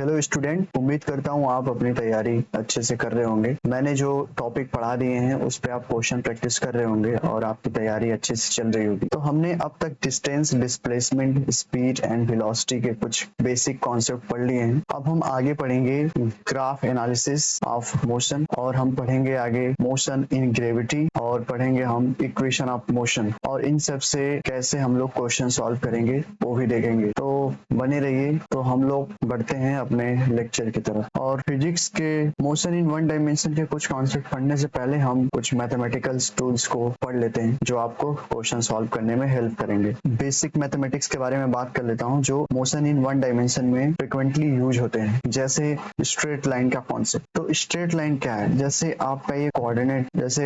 Hello student, उम्मीद करता हूँ आप अपनी तैयारी अच्छे से कर रहे होंगे। मैंने जो टॉपिक पढ़ा दिए हैं उस पे आप क्वेश्चन प्रैक्टिस कर रहे होंगे और आपकी तैयारी अच्छे से चल रही होगी। तो हमने अब तक distance, displacement, speed and velocity के कुछ बेसिक कॉन्सेप्ट पढ़ लिए हैं। अब हम आगे पढ़ेंगे ग्राफ एनालिसिस ऑफ मोशन, और हम पढ़ेंगे आगे मोशन इन ग्रेविटी, और पढ़ेंगे हम इक्वेशन ऑफ मोशन, और इन सब से कैसे हम लोग क्वेश्चन सॉल्व करेंगे वो भी देखेंगे। तो बने रहिए। तो हम लोग बढ़ते हैं अपने लेक्चर की तरफ। और फिजिक्स के मोशन इन वन डायमेंशन के कुछ कॉन्सेप्ट पढ़ने से पहले हम कुछ मैथमेटिकल टूल्स को पढ़ लेते हैं जो आपको क्वेश्चन सॉल्व करने में हेल्प करेंगे। बेसिक मैथमेटिक्स के बारे में बात कर लेता हूं जो मोशन इन वन डायमेंशन में फ्रिक्वेंटली यूज होते हैं, जैसे स्ट्रेट लाइन का कॉन्सेप्ट। तो स्ट्रेट लाइन क्या है? जैसे आपका ये कोऑर्डिनेट, जैसे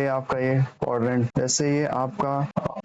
ये आपका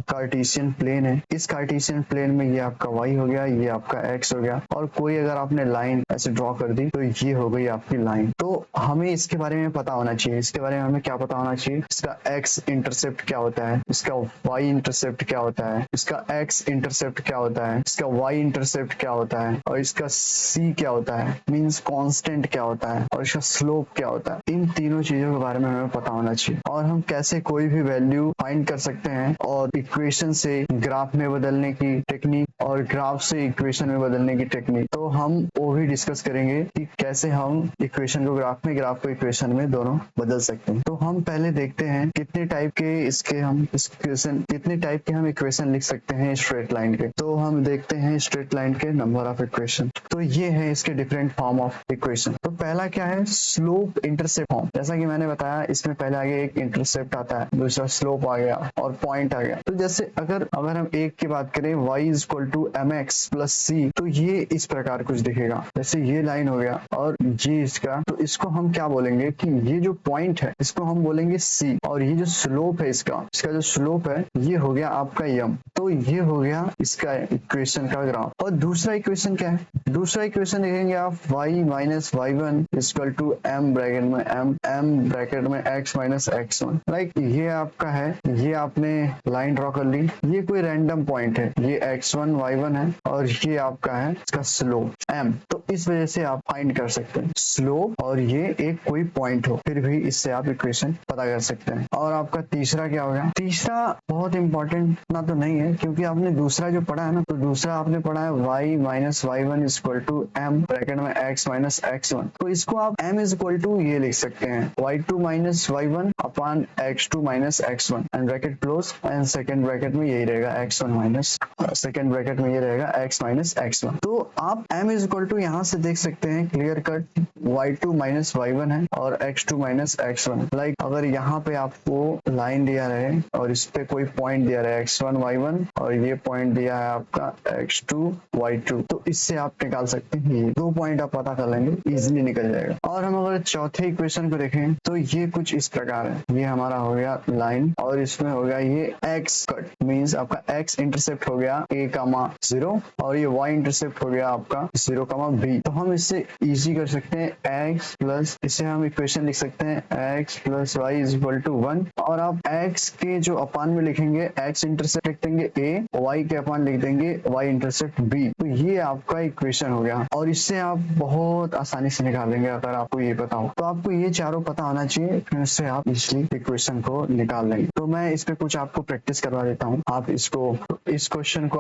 कार्टेशियन प्लेन है। इस कार्टेशियन प्लेन में ये आपका y हो गया, ये आपका x हो गया, और कोई अगर आपने लाइन ऐसे ड्रॉ कर दी तो ये हो गई आपकी लाइन। तो हमें इसके बारे में पता होना चाहिए। इसके बारे में हमें क्या पता होना चाहिए? इसका x इंटरसेप्ट क्या होता है, इसका y इंटरसेप्ट क्या होता है, इसका x इंटरसेप्ट क्या होता है, इसका y इंटरसेप्ट क्या होता है, और इसका c क्या होता है, मींस कांस्टेंट क्या होता है, और इसका स्लोप क्या होता है। इन तीनों चीजों के बारे में हमें पता होना चाहिए। और हम कैसे कोई भी वैल्यू फाइंड कर सकते हैं, और इक्वेशन से ग्राफ में बदलने की टेक्निक, और ग्राफ से इक्वेशन में बदलने की टेक्निक, तो हम वो भी डिस्कस करेंगे कि कैसे हम इक्वेशन को ग्राफ में, ग्राफ को इक्वेशन में दोनों बदल सकते हैं। तो हम पहले देखते हैं कितने टाइप के हम इक्वेशन लिख सकते हैं स्ट्रेट लाइन के। तो हम देखते हैं स्ट्रेट लाइन के नंबर ऑफ इक्वेशन। तो ये है इसके डिफरेंट फॉर्म ऑफ इक्वेशन। तो पहला क्या है? Slope intercept form. जैसा कि मैंने बताया, इसमें पहले आगे एक इंटरसेप्ट आता है, दूसरा स्लोप आ गया और पॉइंट आ गया। तो जैसे अगर हम एक की बात करें, y is equal to mx plus c, तो ये इस प्रकार कुछ दिखेगा। जैसे ये लाइन हो गया और ये इसका, तो इसको हम क्या बोलेंगे कि ये जो पॉइंट है इसको हम बोलेंगे c, और ये जो स्लोप है इसका जो स्लोप है ये हो गया आपका m। तो ये हो गया इसका इक्वेशन का ग्राफ। और दूसरा इक्वेशन क्या है? दूसरा इक्वेशन देखेंगे आप, y minus y1 equal to m bracket में x माइनस x1। लाइक ये आपका है, ये आपने लाइन ड्रॉ कर ली, ये कोई रैंडम पॉइंट है, ये x1 y1 है, और ये आपका है इसका स्लोप m। तो इस वजह से आप फाइंड कर सकते हैं स्लोप, और ये एक कोई पॉइंट हो, फिर भी इससे आप इक्वेशन पता कर सकते हैं। और आपका तीसरा क्या हो गया? तीसरा बहुत इंपॉर्टेंट ना तो नहीं है, क्योंकि आपने दूसरा जो पढ़ा है ना, तो दूसरा आपने पढ़ा है y minus y1 equal to m bracket में x माइनस x1। तो इसको आप m इज इक्वल टू ये लिख सकते हैं, y2 minus y1 upon x2 minus x1 and bracket close, and second bracket में यही रहेगा x1 माइनस, सेकंड ब्रैकेट में ये रहेगा x माइनस x1। तो आप m इज इक्वल टू यहाँ से देख सकते हैं clear cut, y2 minus y1 है और x2 माइनस x1। लाइक अगर यहाँ पे आपको लाइन दिया रहे और इस पे कोई पॉइंट दिया रहे x1 y1, और ये पॉइंट दिया है आपका x2 y2, तो इससे आप निकाल सकते हैं। ये दो पॉइंट आप पता कर लेंगे, इजीली निकल जाएगा। और हम अगर चौथे इक्वेशन को देखें तो ये कुछ इस प्रकार है। ये हमारा हो गया लाइन, और इसमें हो गया ये x कट, मींस आपका x इंटरसेप्ट हो गया a, 0, और ये y इंटरसेप्ट हो गया आपका 0, b। तो हम इससे इजी कर सकते हैं x प्लस, इसे हम इक्वेशन लिख सकते हैं x plus y is equal to 1, और आप x के जो अपान में लिखेंगे x इंटरसेप्ट लिख देंगे a, y के अपान लिख देंगे y इंटरसेप्ट b। तो ये आपका इक्वेशन हो गया, और इससे आप बहुत आसानी से निकालेंगे अगर आपको ये पता हो। तो आपको ये चारों पता होना चाहिए, फिर इससे आप इजिली इक्वेशन को निकाल लेंगे। तो मैं इस पे कुछ आपको प्रैक्टिस करवा देता हूँ। आप इस क्वेश्चन को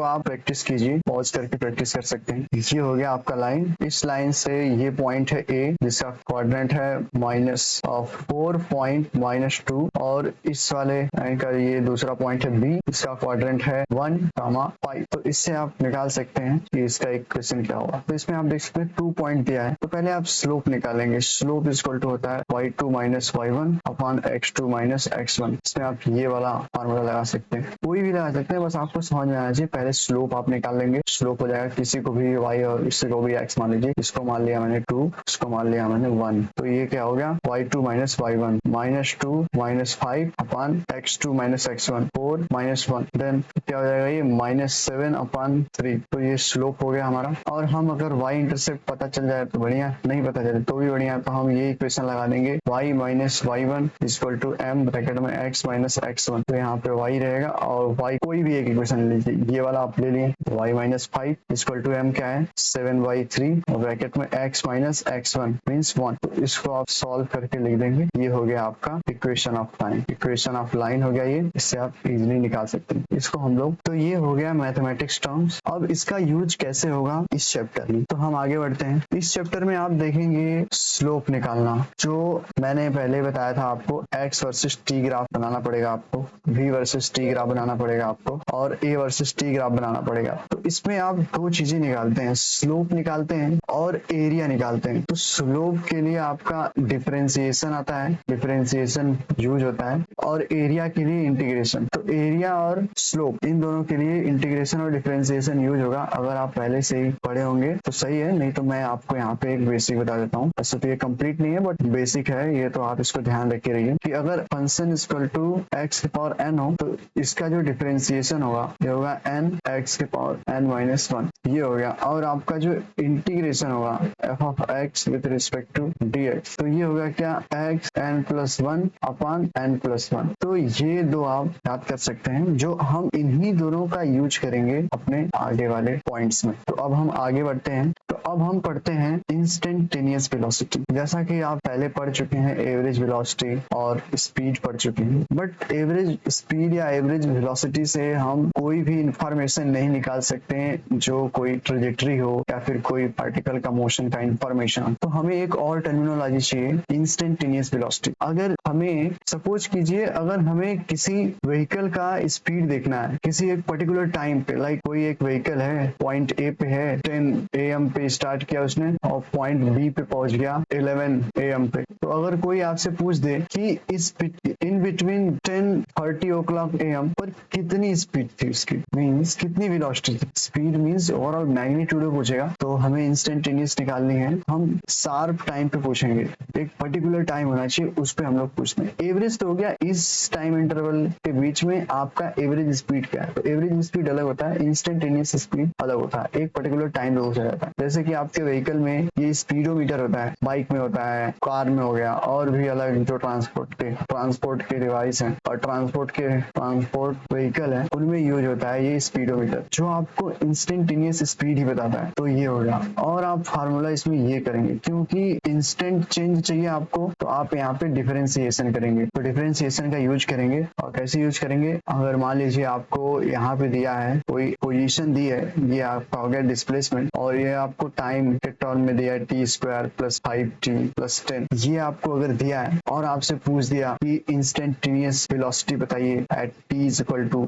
आप प्रैक्टिस कीजिए, पॉज करके प्रैक्टिस कर सकते हैं। ये हो गया आपका लाइन, इस लाइन से ये पॉइंट है a, जिसका क्वाड्रेंट है -4.-2, और इस वाले लाइन का ये दूसरा पॉइंट है b, इसका क्वाड्रेंट है 1,5। तो इससे आप निकाल सकते हैं कि इसका इक्वेशन क्या होगा। तो इसमें आप देख सकते हैं 2 पॉइंट दिया है। तो पहले आप स्लोप निकालेंगे। स्लोप इज इक्वल टू होता है y2 minus y1 upon x2 minus x1। इसमें आप ये वाला फॉर्मूला लगा सकते हैं, कोई भी लगा सकते हैं, बस आपको समझ में आना चाहिए। पहले स्लोप आप निकाल लेंगे। स्लोप हो जाएगा, किसी को भी y और किसी को भी x मान लीजिए। इसको मान लिया मैंने 2, इसको मान लिया मैंने 1। तो ये क्या हो गया? y2 माइनस y1 -2 -5 अपान x2 माइनस x1 4 -1 देन क्या हो जाएगा ये -7/3। तो ये स्लोप हो गया हमारा। और हम अगर y इंटरसेप्ट पता चल जाए तो बढ़िया, नहीं पता चले तो भी बढ़िया। तो हम ये इक्वेशन लगा देंगे y minus y1 equal to m bracket में x माइनस x1। तो यहाँ पे y रहेगा और y कोई भी एक इक्वेशन ले लीजिए, ये वाला आप ले लिए y minus 5 equal to m क्या है 7/3 और ब्रैकेट में x माइनस x1 मीन्स 1। तो इसको आप सॉल्व करके लिख देंगे। ये हो गया आपका equation of line. Equation of line हो गया ये, इससे आप इजीली निकाल सकते हैं इसको हम लोग। तो ये हो गया मैथमेटिक्स टर्म्स। अब इसका यूज कैसे होगा इस चैप्टर में, तो हम आगे बढ़ते हैं। इस चैप्टर में आप देखेंगे स्लोप निकालना, जो मैंने पहले बताया था आपको x वर्सेस t ग्राफ बनाना पड़ेगा आपको, v वर्सेस t ग्राफ बनाना पड़ेगा आपको और a वर्सेस t ग्राफ बनाना पड़ेगा। तो इसमें आप दो चीजें निकालते हैं, स्लोप निकालते हैं और एरिया निकालते हैं। तो स्लोप के लिए आपका डिफरेंशिएशन आता है, डिफरेंशिएशन यूज होता है, और एरिया के लिए इंटीग्रेशन। तो एरिया और स्लोप इन दोनों के लिए इंटीग्रेशन और डिफरेंशिएशन यूज होगा। अगर आप पहले से ही पढ़े होंगे तो सही है, नहीं तो मैं आपको यहाँ पे एक बेसिक बता देता हूँ। वैसे तो ये कंप्लीट नहीं है बट बेसिक है ये, तो आप इसको ध्यान रखे रहिए कि अगर फंक्शन इक्वल टू x के पावर n हो तो इसका जो डिफरेंशिएशन होगा ये होगा n x के पावर n माइनस 1, ये हो गया। और आपका जो इंटीग्रेशन होगा f of x with respect to dx, तो ये होगा क्या x n plus 1 upon n plus 1। तो ये दो आप याद कर सकते हैं, जो हम इन्हीं दोनों का यूज करेंगे अपने आगे वाले पॉइंट्स में। तो अब हम आगे बढ़ते हैं। तो अब हम पढ़ते हैं इंस्टेंटेनियस वेलोसिटी। जैसा कि आप पहले पढ़ चुके हैं एवरेज वेलोसिटी और स्पीड पढ़ चुके हैं, बट एवरेज स्पीड या एवरेज वेलोसिटी से हम कोई भी इंफॉर्मेशन नहीं निकाल सकते हैं, जो कोई ट्रेजेक्टरी हो या फिर कोई पार्टिकल का मोशन का इंफॉर्मेशन। तो हमें एक और टर्मिनोलॉजी चाहिए, इंस्टेंटेनियस वेलोसिटी। अगर हमें सपोज कीजिए, अगर हमें किसी व्हीकल का स्पीड देखना है किसी एक पर्टिकुलर टाइम पे, लाइक कोई एक व्हीकल है पॉइंट ए पे है, 10 AM पे स्टार्ट किया उसने और पॉइंट बी पे पहुंच गया 11 AM पे। तो अगर कोई आपसे पूछ दे कि इस इन बिटवीन 10:30 o'clock AM पर कितनी स्पीड थी उसकी, मींस कितनी वेलोसिटी थी, स्पीड मींस ओवरऑल मैग्नीट्यूड पूछेगा। तो हमें इंस्टेंटेनियस निकालनी है, हम शार्प टाइम पे पूछेंगे, एक पर्टिकुलर टाइम होना चाहिए उस पे हम लोग पूछते हैं। एवरेज तो हो गया, इस टाइम इंटरवल के बीच में आपका एवरेज स्पीड क्या है। तो एवरेज स्पीड अलग होता है, इंस्टेंटेनियस स्पीड अलग होता है, एक पर्टिकुलर टाइम पे पूछा जाता है। जैसे कि आपके व्हीकल में ये स्पीडोमीटर होता है, बाइक में होता है, कार में हो गया, और भी अलग जो ट्रांसपोर्ट के डिवाइस हैं और ट्रांसपोर्ट व्हीकल है उनमें यूज होता है ये स्पीडोमीटर, जो आपको इंस्टेंटेनियस स्पीड ही बताता है। तो ये हो गया। और आप फार्मूला इसमें ये करेंगे, क्योंकि इंस्टेंट चेंज चाहिए आपको, तो आप यहाँ पे डिफरेंशिएशन करेंगे। तो डिफरेंशिएशन का यूज करेंगे, और कैसे यूज करेंगे, अगर मान लीजिए आपको यहाँ पे दिया है कोई पोजीशन दी है, ये आपका हो गया डिस्प्लेसमेंट, और ये आपको टाइम के टर्म में दिया है t² + 5t + 10। ये आपको अगर दिया है और आपसे पूछ दिया कि इंस्टेंटेनियस वेलोसिटी बताइए एट t =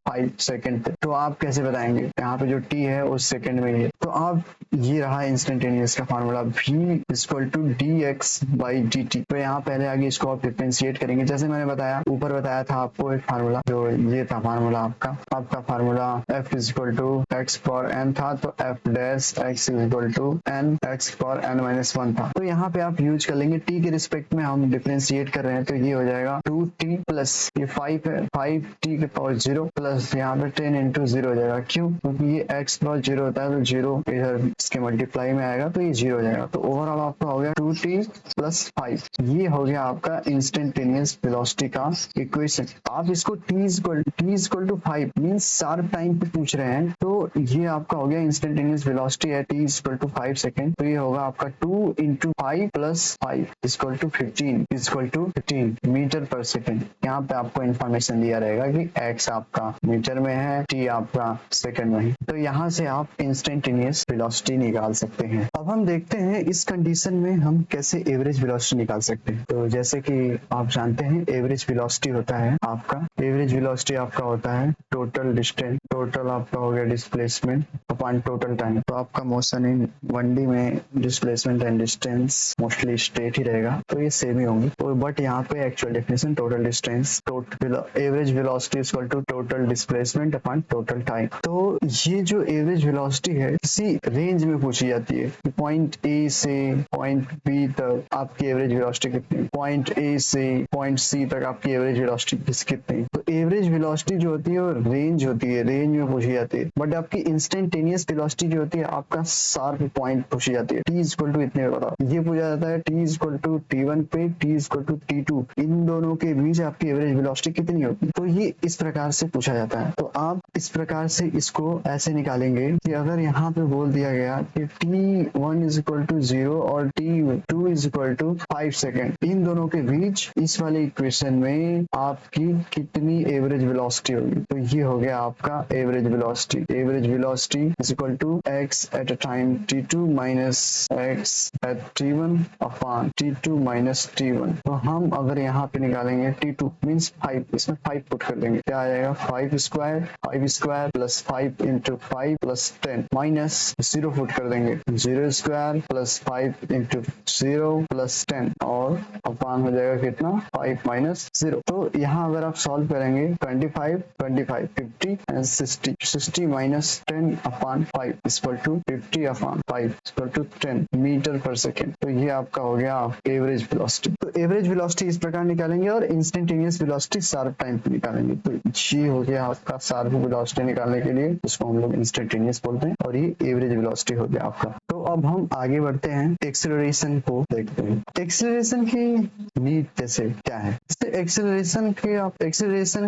5 सेकंड, तो आप कैसे बताएंगे। यहाँ पे जो t है उस सेकंड में है। तो आप ये रहा इंस्टेंटेनियस का फार्मूला, v = dx/dt। तो यहाँ पहले आगे इसको आप डिफरेंशिएट करेंगे, जैसे मैंने बताया ऊपर बताया था आपको एक फार्मूला, जो ये था फार्मूला आपका फार्मूला f = x⁴n था, तो f' x = n x⁴n-1 था। तो यहाँ पे आप यूज कर लेंगे, t के रिस्पेक्ट में हम डिफरेंशिएट कर रहे हैं, तो ये हो जाएगा 2t प्लस ये 5 है, 5t के पावर 0 प्लस यहाँ पे 10 × 0 हो जाएगा। क्यों, क्योंकि ये x + 0 होता है, तो 0 इधर इसके मल्टीप्लाई में आएगा, तो ये 0 हो जाएगा। तो ओवरऑल आपका हो गया 2t + 5। ये हो गया आपका इंस्टेंटेनियस वेलोसिटी का इक्वेशन। आप इसको t = 5 मींस शार्प टाइम पे पूछ रहे हैं, तो ये आपका हो गया इंस्टेंटेनियस वेलोसिटी है t = 5 सेकंड। तो ये होगा आपका 2 × 5 + 5 = 15 मीटर पर सेकंड। यहाँ पे आपको इंफॉर्मेशन दिया रहेगा कि x आपका मीटर में है, t आपका सेकंड में है। तो यहाँ से आप इंस्टेंटेनियस वेलोसिटी निकाल सकते हैं। अब हम देखते हैं इस कंडीशन में हम कैसे एवरेज वेलोसिटी निकाल सकते हैं। तो जैसे कि आप जानते हैं एवरेज वेलोसिटी होता है आपका, एवरेज वेलोसिटी आपका होता है टोटल डिस्टेंस, टोटल आपका हो गया डिस्प्लेसमेंट अपॉन टोटल टाइम। तो आपका मोशन इन 1D में displacement and distance mostly straight ही रहेगा, तो ये सेम ही होंगी। तो बट यहाँ पे actual definition total distance, average velocity is equal to total displacement upon total time. तो ये जो एवरेज वेलोसिटी है इसी रेंज में पूछी जाती है। पॉइंट ए से पॉइंट बी तक आपकी एवरेज वेलोसिटी कितनी, पॉइंट ए से पॉइंट सी तक आपकी एवरेज वेलोसिटी कितनी। तो एवरेज वेलोसिटी जो होती है वो रेंज होती है, रेंज में पूछी जाती है। बट आपकी इंस्टेंटेनियस वेलोसिटी जो होती है आपका शार्प पॉइंट पूछी जाती है। टी इक्वल टू इतने बताओ, ये पूछा जाता है टी इक्वल टू T1 पे, टी इक्वल टू T2, इन दोनों के बीच आपकी एवरेज वेलोसिटी कितनी होती है। तो ये इस प्रकार से पूछा जाता है। तो आप इस प्रकार से इसको ऐसे निकालेंगे कि अगर यहाँ पे बोल दिया गया कि T1 इज इक्वल टू 0 और T2 is equal to 5 second, इन दोनों के बीच इस वाले इक्वेशन में आपकी कितनी एवरेज वेलोसिटी होगी। तो ये हो गया आपका average velocity. Average velocity is equal to x at a time T2 minus x at T1 upon T2 minus T1। तो हम अगर यहाँ पे निकालेंगे T2 मीन्स 5, इसमें 5 पुट कर देंगे, क्या आ जाएगा 5 square plus 5 into 5 plus 10 minus 0 put कर देंगे, 0 स्क्वायर प्लस 5 इंटू 0 प्लस 10 और अपॉन हो जाएगा कितना 5 माइनस 0। तो यहाँ अगर आप सॉल्व करेंगे 25 50 and 60 minus 10 upon 5 equal to 50 upon 5 equal to 10 metre पर सेकेंड। तो ये आपका हो गया एवरेज वेलोसिटी। तो एवरेज वेलोसिटी इस प्रकार निकालेंगे और इंस्टेंटेनियस वेलोसिटी शार्प टाइम पे निकालेंगे। तो ये हो गया आपका शार्प वेलोसिटी निकालने के लिए, इसको हम लोग इंस्टेंटेनियस बोलते हैं, और ये एवरेज वेलोसिटी हो गया आपका। तो अब हम आगे बढ़ते हैं, एक्सेलरेशन को देखते हैं। एक्सेलरेशन की नीड जैसे क्या है, एक्सेलरेशन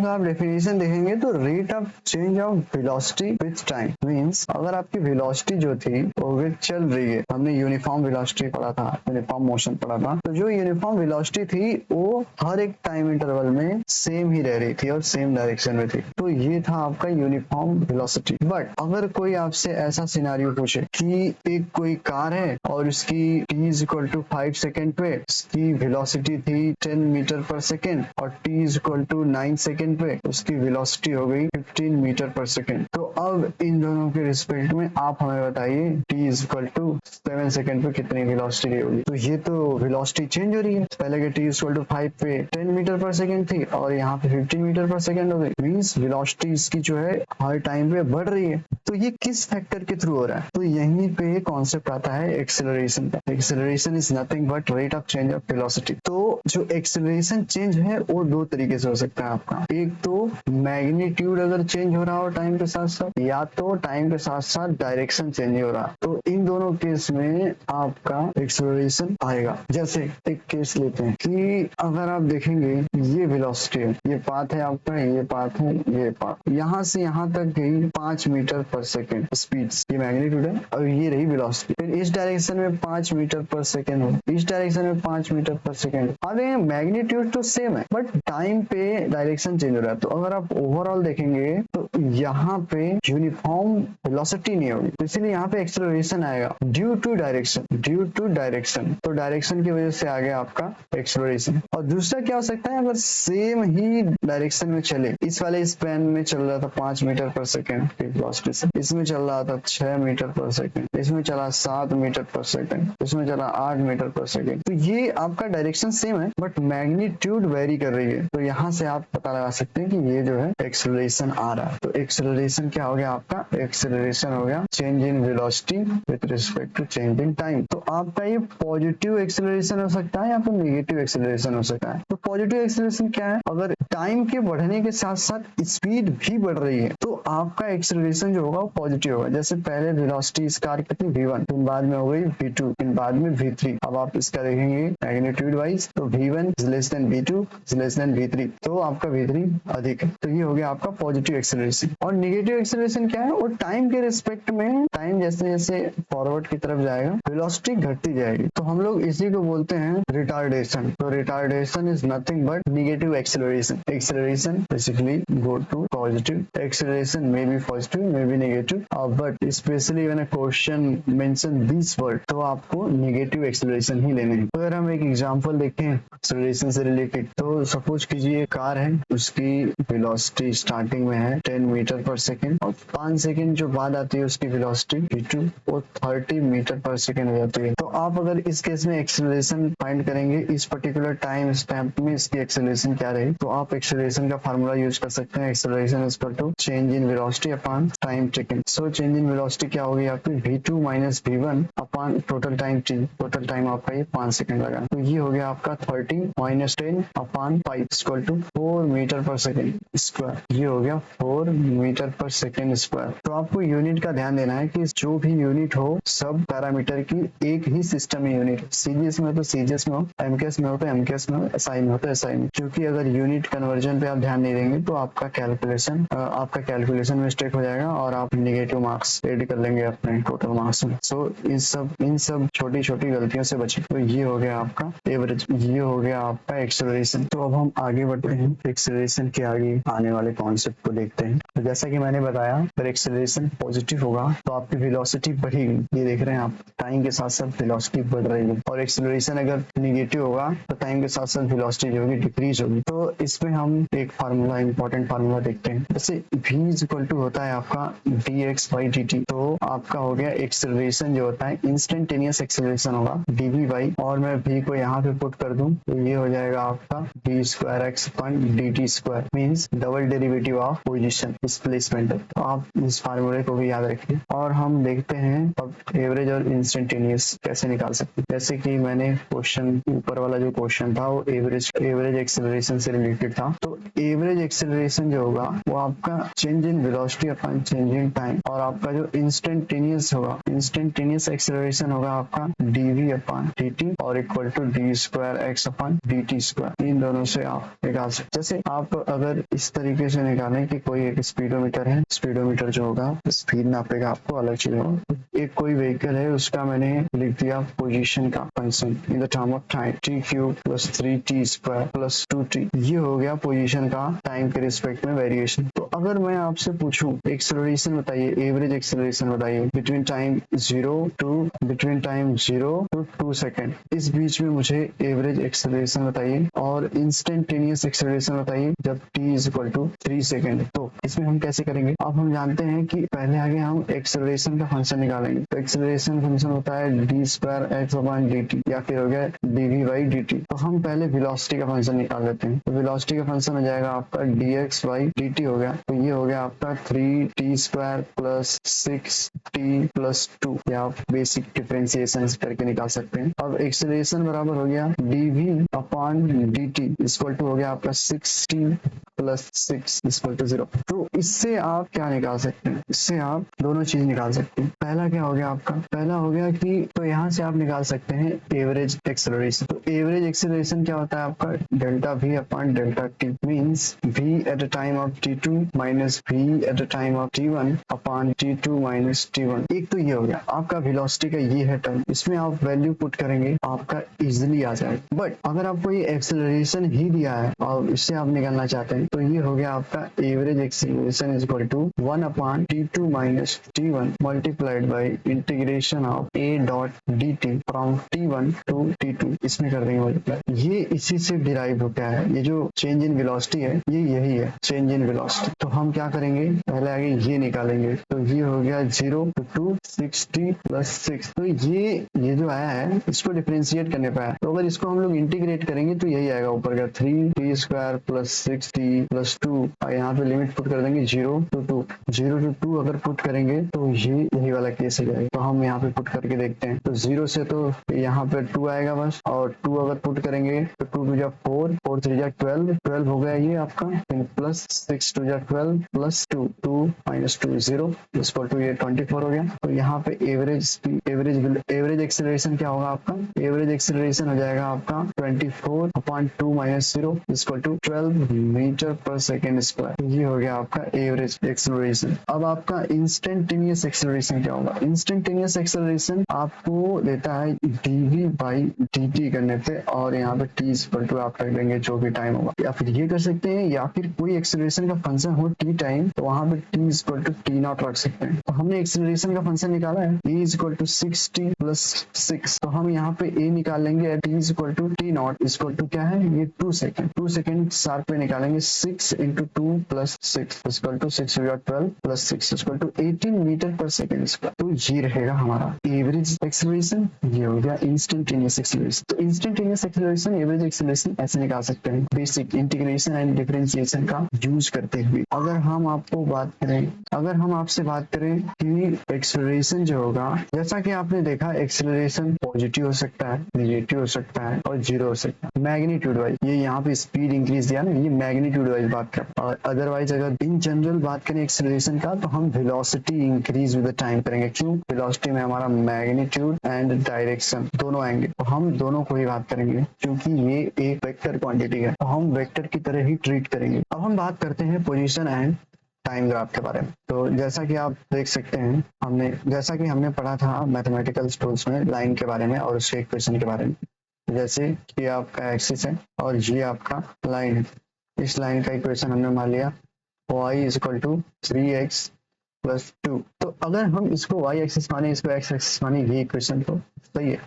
का आप डेफिनेशन देखेंगे तो rate of change of velocity with time. Means अगर आपकी वेलोसिटी जो थी वो चल रही है, हमने यूनिफॉर्म वेलोसिटी पढ़ा था, यूनिफॉर्म मोशन पढ़ा था, तो जो यूनिफॉर्म वेलोसिटी थी वो हर एक टाइम इंटरवल में सेम ही रह रही थी और सेम डायरेक्शन में थी। तो ये था आपका यूनिफॉर्म वेलोसिटी। बट अगर कोई आपसे ऐसा सिनारियो पूछे कि एक कोई कार है और उसकी t is equal to 5 second पे उसकी वेलोसिटी थी 10 मीटर पर सेकेंड और t is equal to 9 second पे उसकी वेलोसिटी हो गई 15 मीटर पर सेकेंड। तो अब इन दोनों के रिस्पेक्ट में आप हमें बताइए t is equal to 7 second पे कितनी वेलोसिटी होगी। तो ये तो वेलोसिटी चेंज हो रही है, पहले के t इज इक्वल टू 5 पे 10 मीटर पर सेकेंड थी और यहाँ पे 15 मीटर पर सेकेंड हो गई। मीन्स वेलोसिटी इसकी जो है हर टाइम पे बढ़ रही है। तो ये किस फैक्टर के थ्रू हो रहा है, तो यहीं पे कॉन्सेप्ट आता है एक्सेलरेशन का। Acceleration is nothing but rate of change of velocity. तो जो एक्सेलरेशन चेंज है वो दो तरीके से हो सकता है आपका, एक तो मैग्नीट्यूड अगर चेंज हो रहा हो टाइम के साथ साथ, या तो टाइम के साथ साथ डायरेक्शन चेंज हो रहा। तो इन दोनों केस में आपका एक्सेलरेशन आएगा। जैसे एक केस लेते हैं कि अगर आप देखेंगे ये वेलोसिटी है, ये पाथ है आपका, ये पाथ है, ये पाथ, यहाँ से यहाँ तक गई 5 मीटर पर सेकेंड स्पीड, ये मैग्नीट्यूड है और ये रही वेलोसिटी। फिर इस डायरेक्शन में 5 मीटर पर सेकेंड हो, इस डायरेक्शन में 5 मीटर पर सेकेंड। अब मैग्नीट्यूड तो सेम है बट टाइम पे डायरेक्शन चेंज हो रहा है। तो अगर आप ओवरऑल देखेंगे तो यहाँ पे यूनिफॉर्म वेलोसिटी नहीं होगी, तो इसलिए यहाँ पे एक्सेलरेशन आएगा ड्यू टू डायरेक्शन। तो डायरेक्शन की वजह से आ गया आपका एक्सेलरेशन। और दूसरा क्या हो सकता है, अगर सेम ही डायरेक्शन में चले, इस वाले स्पैन में चल रहा था 5 मीटर पर सेकेंड की वेलोसिटी से, इसमें चल रहा था 6 मीटर पर सेकेंड, इसमें चला 7 मीटर पर सेकेंड, इसमें चला 8 मीटर पर सेकेंड। तो ये आपका डायरेक्शन सेम है बट मैग्नीट्यूड वेरी कर रही है। तो यहाँ से आप पता लगा सकते हैं कि ये जो है एक्सेलरेशन आ रहा है। तो एक्सेलरेशन क्या हो गया आपका, एक्सेलरेशन हो गया change in velocity with respect to change in time. तो आपका ये पॉजिटिव एक्सेलरेशन हो सकता है या फिर नेगेटिव एक्सेलरेशन हो सकता है। तो पॉजिटिव एक्सेलरेशन क्या है, अगर टाइम के बढ़ने के साथ साथ स्पीड भी बढ़ रही है तो आपका एक्सेलरेशन जो होगा वो पॉजिटिव होगा। जैसे पहले वेलोसिटी इस कार की थी v1, फिर बाद में हो गई v2, फिर बाद में v3। अब आप इसका देखेंगे मैग्नीट्यूड वाइज तो v1 is less than v2 is less than v3, तो आपका v3 अधिक है। तो ये हो गया आपका पॉजिटिव एक्सेलरेशन। और नेगेटिव एक्सेलरेशन क्या है, वो टाइम के रिस्पेक्ट में टाइम जैसे जैसे फॉरवर्ड की तरफ जाएगा वेलोसिटी घटती जाएगी। तो हम लोग इसी को बोलते हैं रिटार्डेशन। तो retardation is nothing but negative acceleration. Acceleration basically go to positive, acceleration may be positive may be negative, but specially when a question mention this word तो आपको नेगेटिव एक्सेलरेशन ही लेने हैं। तो अगर हम एक एग्जांपल देखें एक्सेलरेशन से रिलेटेड, तो सपोज कीजिए कार है, उसकी वेलोसिटी स्टार्टिंग में है 10 मीटर पर सेकेंड और 5 सेकंड जो बाद आती है उसकी वेलोसिटी v2 वो 30 मीटर पर सेकंड हो जाती है। तो आप अगर इस केस में एक्सेलरेशन फाइंड करेंगे इस पर्टिकुलर टाइम स्टैम्प में इसकी एक्सेलरेशन क्या रही, तो आप एक्सेलरेशन का फार्मूला यूज कर सकते हैं। Acceleration is equal to change in velocity upon time taken. So change in velocity क्या होगी आपकी v2 minus v1 upon total time t। Total time आपका ये 5 सेकंड लगा, तो ये हो गया आपका 30 minus 10 upon 5 equal to 4 metre पर सेकंड स्क्वायर। ये हो गया 4 मीटर पर सेकंड स्क्वायर। तो आपको यूनिट का ध्यान देना है कि जो भी यूनिट हो सब पैरामीटर की एक ही सिस्टम में यूनिट, सीजीएस में हो तो सीजीएस में हो, एमकेएस में हो तो एमकेएस में हो, एसआई में हो तो एसआई में। क्योंकि अगर यूनिट कन्वर्जन पे आप ध्यान नहीं देंगे तो आपका कैलकुलेशन मिस्टेक हो जाएगा और आप नेगेटिव मार्क्स एड कर लेंगे अपने टोटल मार्क्स में। सो इन सब छोटी छोटी गलतियों से बचें। तो ये हो गया आपका एवरेज, ये हो गया आपका एक्सेलरेशन। तो अब हम आगे बढ़ते हैं, एक्सेलरेशन के आगे आने वाले कॉन्सेप्ट को देखते हैं। तो जैसा कि मैंने बताया अगर एक्सेलरेशन पॉजिटिव होगा तो आपकी वेलोसिटी बढ़ेगी। ये देख रहे हैं आप, टाइम के साथ साथ वेलोसिटी बढ़ रही है। और एक्सेलरेशन अगर नेगेटिव होगा तो टाइम के साथ साथ वेलोसिटी जो होगी डिक्रीज होगी। तो इसमें हम एक फार्मूला, इंपॉर्टेंट फार्मूला देखते हैं। जैसे v इज इक्वल टू होता है आपका dx बाई dt। तो आपका हो गया एक्सेलरेशन जो होता है इंस्टेंटेनियस एक्सेलरेशन होगा dv बाई, और मैं v को यहाँ पे पुट कर दूं तो ये हो जाएगा आपका d square x upon dt square means double derivative of position displacement. तो आप इस फार्मूले को भी याद रखिए। और हम देखते हैं अब एवरेज और इंस्टेंटेनियस कैसे निकाल सकते हैं। जैसे कि मैंने क्वेश्चन ऊपर वाला जो क्वेश्चन था वो एवरेज एक्सेलरेशन से रिलेटेड था। तो एवरेज एक्सेलरेशन जो होगा वो आपका change in velocity upon change in time, और आपका जो इंस्टेंटेनियस होगा, इंस्टेंटेनियस एक्सेलरेशन होगा आपका dv अपॉन dt और equal to d square x upon dt square. इन दोनों से आप निकाल सकते। जैसे आप अगर इस तरीके से निकालें कि कोई एक स्पीडोमीटर है, स्पीडोमीटर जो होगा स्पीड नापेगा आपको, अलग चीज होगा। एक कोई व्हीकल है उसका मैंने लिख दिया पोजीशन का function in the term of time t cube plus 3t square plus 2t। ये हो गया पोजीशन का टाइम के रिस्पेक्ट में वेरिएशन। तो अगर मैं आपसे पूछूं एक्सेलरेशन बताइए, एवरेज एक्सेलरेशन बताइए बिटवीन टाइम 0 टू 2 सेकेंड, इस बीच में मुझे एवरेज एक्सेलरेशन बताइए और इंस्टेंटेनियस एक्सेलरेशन बताइए जब t is equal to 3 second. तो इसमें हम कैसे करेंगे? अब हम जानते हैं कि पहले आगे हम एक्सेलरेशन का फंक्शन निकालेंगे। तो एक्सेलरेशन फंक्शन होता है d square x upon dt या फिर हो गया dv बाई dt। तो हम पहले वेलोसिटी का फंक्शन निकाल लेते हैं। तो वेलोसिटी का फंक्शन हो जाएगा आपका dx बाई dt हो गया। तो ये हो गया आपका 3t square plus 6t plus 2। ये आप बेसिक डिफरेंशिएशन करके निकाल सकते हैं। अब एक्सेलरेशन बराबर हो गया dv upon dt equal to हो गया आपका 6t प्लस 6 इक्वल टू 0। तो इससे आप क्या निकाल सकते हैं? इससे आप दोनों चीज निकाल सकते हैं। पहला क्या हो गया आपका? पहला हो गया कि तो यहाँ से आप निकाल सकते हैं एवरेज एक्सेलरेशन। तो एवरेज एक्सेलरेशन क्या होता है आपका? Delta v upon delta t means v at the time of t2 minus v at the time of t1 upon t2 minus t1। एक तो ये हो गया आपका वेलोसिटी का ये है टर्म, इसमें आप वैल्यू पुट करेंगे आपका इजिली आ जाएगा। बट अगर आपको ये एक्सेलरेशन ही दिया है और इससे आप निकालना चाहते हैं तो ये हो गया आपका average acceleration is equal to 1 upon t2 minus t1 multiplied by integration of a dot dt from t1 to t2। इसमें कर देंगे मल्टीप्लाई। ये इसी से डिराइव होता है। ये जो चेंज इन वेलोसिटी है ये यही है चेंज इन वेलोसिटी। तो हम क्या करेंगे? पहले आगे ये निकालेंगे। तो ये हो गया 0 टू 6t प्लस 6। तो ये जो आया है इसको डिफरेंशिएट करने पे आया। तो अगर इसको हम लोग इंटीग्रेट करेंगे तो यही आएगा ऊपर का 3t square plus 6t plus 2। और यहाँ पे लिमिट पुट कर देंगे 0 टू 2 अगर पुट करेंगे तो यही वाला केस हो जाएगा। तो हम यहाँ पे पुट करके देखते हैं। तो 0 से तो यहाँ पे 2 आएगा बस, और 2 अगर पुट करेंगे तो 2 टू जा 4, 4 3 जा 12 हो गया ये आपका, प्लस 6 टू जा 12 प्लस 2 माइनस 2 0 इक्वल टू ये 24 हो गया। तो यहाँ पे एवरेज एक्सेलरेशन क्या होगा आपका? एवरेज एक्सेलरेशन हो जाएगा आपका 24 upon 2 minus 0 equal to 12 metre पर सेकेंड स्क्वायर। ये हो गया आपका एवरेज एक्सेलरेशन। अब आपका इंस्टेंटेनियस एक्सेलरेशन क्या होगा? इंस्टेंटेनियस एक्सेलरेशन आपको देता है dv बाई dt करने पे, और यहाँ पे t इक्वल टू आप कर देंगे जो भी टाइम होगा, या फिर ये कर सकते हैं, या फिर कोई एक्सेलरेशन का फंक्शन हो t टाइम तो वहां पे t equal to t naught रख सकते हैं। तो हमने एक्सेलरेशन का फंक्शन निकाला है t equal to 6t plus 6। तो हम यहाँ पे a निकाल लेंगे t equal to t naught equal to क्या है? ये 2 सेकेंड। 2 सेकेंड शार्प में निकालेंगे 6 into 2 plus 6 equal to 6 12 plus 6 equal to 18 metre पर सेकेंड स्क्वायर। तो ये रहेगा हमारा एवरेज एक्सेलरेशन, ये हो गया इंस्टेंटेनियस एक्सेलरेशन। तो इंस्टेंटेनियस एक्सेलरेशन, एवरेज एक्सेलरेशन ऐसे निकाल सकते हैं बेसिक इंटीग्रेशन एंड डिफरेंशिएशन का यूज करते हुए। अगर हम आपको बात करें, अगर हम आपसे बात करें कि एक्सेलरेशन जो होगा, जैसा कि आपने देखा एक्सेलरेशन पॉजिटिव हो सकता है, नेगेटिव हो सकता है और जीरो हो सकता है मैग्नीट्यूड वाइज। ये यहाँ पे स्पीड इंक्रीज दिया ना, ये मैग्नीट्यूड वाइज बात कर। और अदरवाइज अगर इन जनरल बात करें एक्सेलरेशन का, तो हम velocity increase with the time करेंगे। क्यों? वेलोसिटी में हमारा मैग्नीट्यूड एंड डायरेक्शन दोनों आएंगे, तो हम दोनों को ही बात करेंगे क्योंकि ये एक वेक्टर क्वांटिटी है, तो हम वेक्टर की तरह ही ट्रीट करेंगे। अब हम बात करते हैं पोजीशन एंड टाइम ग्राफ के बारे में। तो जैसा कि आप देख सकते हैं, जैसा कि हमने पढ़ा था मैथमेटिकल टूल्स में लाइन के बारे में और उसके इक्वेशन के बारे में। जैसे कि आपका एक्सिस है और ये आपका लाइन है। इस लाइन का इक्वेशन हमने मान लिया y is equal to 3x plus 2। तो अगर हम इसको y एक्सिस माने, इसको x एक्सिस माने, ये इक्वेशन तो सही है,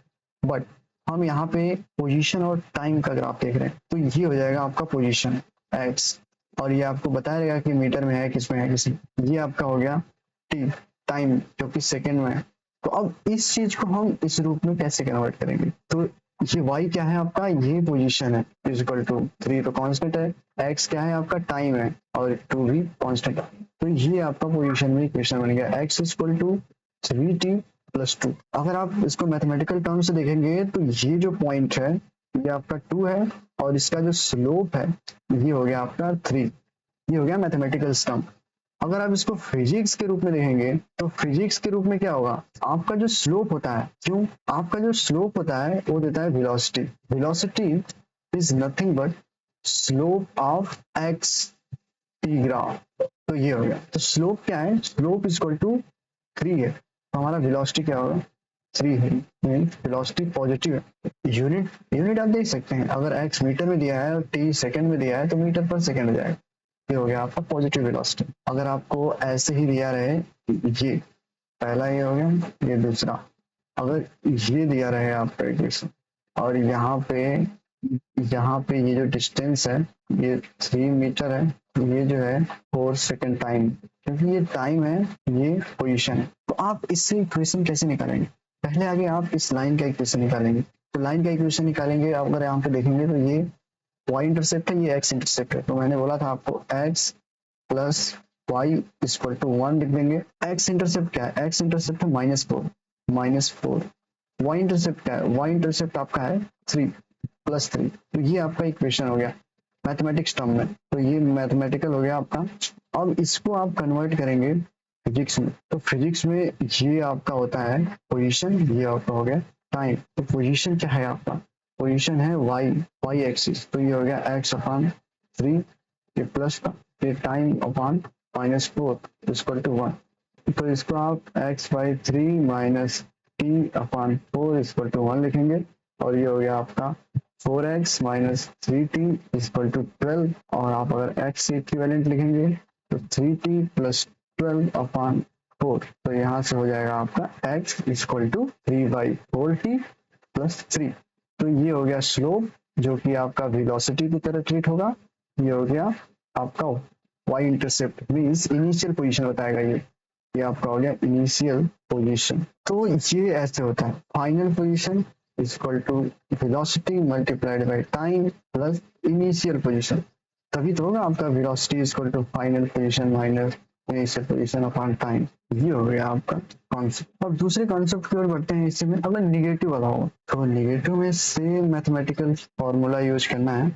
बट हम यहाँ पे पोजीशन और टाइम का ग्राफ देख रहे हैं। तो ये हो जाएगा आपका पोजीशन x, और ये आपको बताया रहेगा कि मीटर में है, किसमें है, किसी। ये आपका हो गया t, टाइम जो कि सेकेंड में है। तो अब इस चीज को हम इस रूप में कैसे कन्वर्ट करेंगे? तो ये y क्या है आपका, ये पोजीशन है इक्वल टू 3 तो कांस्टेंट है, x क्या है आपका, टाइम है, और 2 भी कांस्टेंट है। तो ये आपका पोजीशन में इक्वेशन बन गया x equal to 3t plus 2। अगर आप इसको मैथमेटिकल टर्म से देखेंगे तो ये जो पॉइंट है ये आपका 2 है, और इसका जो स्लोप है ये हो गया आपका 3। ये हो गया मैथमेटिकल टर्म। अगर आप इसको फिजिक्स के रूप में देखेंगे तो फिजिक्स के रूप में क्या होगा, आपका जो स्लोप होता है, क्यों, आपका जो स्लोप होता है वो देता है velocity. Velocity is nothing but slope of x T graph. तो ये हो गया। तो स्लोप क्या है, स्लोप इज इक्वल टू 3 है, तो हमारा वेलोसिटी क्या होगा, 3 है, वेलोसिटी पॉजिटिव है। यूनिट आप देख सकते हैं, अगर एक्स मीटर में दिया है और टी सेकंड में दिया है तो मीटर पर सेकंड हो जाएगा। ये हो गया आपका पॉजिटिव वेलोसिटी। अगर आपको ऐसे ही दिया रहे, ये पहला ये हो गया, ये दूसरा, अगर ये दिया रहे आपका इक्वेशन, और यहाँ पे ये जो डिस्टेंस है ये 3 मीटर है, ये जो है 4 सेकेंड टाइम, क्योंकि ये टाइम है, ये पोजीशन है। तो आप इससे इक्वेशन कैसे निकालेंगे? पहले आगे आप इस लाइन का इक्वेशन निकालेंगे। तो लाइन का इक्वेशन निकालेंगे, अगर यहाँ पे देखेंगे तो ये y इंटरसेप्ट है, ये x इंटरसेप्ट है। तो मैंने बोला था आपको x plus y equal to 1 लिख देंगे। x इंटरसेप्ट क्या है, x इंटरसेप्ट है -4। y इंटरसेप्ट क्या है, y इंटरसेप्ट आपका है 3 प्लस 3। तो ये आपका इक्वेशन हो गया मैथमेटिक्स टर्म में। तो ये मैथमेटिकल हो गया आपका। अब इसको आप कन्वर्ट करेंगे फिजिक्स में, तो फिजिक्स में ये आपका होता है पोजीशन, ये आपका हो गया टाइम। तो पोजीशन क्या है आपका, पोजीशन है y एक्सिस, तो ये हो गया x अपॉन 3, ये प्लस का, ये टाइम अपॉन -4 इक्वल टू 1। तो इसको आप x/3 minus t upon 4 equal to 1 लिखेंगे, और ये हो गया आपका 4x minus 3t equal to 12। और आप अगर x इक्विवेलेंट लिखेंगे तो 3t प्लस 12 अपॉन 4। तो यहाँ से हो जाएगा आपका x equal to 3/4t plus 3। तो ये हो गया स्लोप, जो कि आपका वेलोसिटी की तरह ट्रीट होगा। ये हो गया आपका y intercept, means initial position बताएगा। ये आपका हो गया इनिशियल पोजीशन। तो ये ऐसे होता है, final position equal to velocity multiplied by time plus initial position. तभी तो होगा आपका velocity equal to final position minus initial position upon time. ये हो गया आपका कॉन्सेप्ट। अब दूसरे कॉन्सेप्ट की ओर बढ़ते हैं। इसमें अगर निगेटिव वाला हो तो निगेटिव में सेम मैथमेटिकल फॉर्मूला यूज करना है,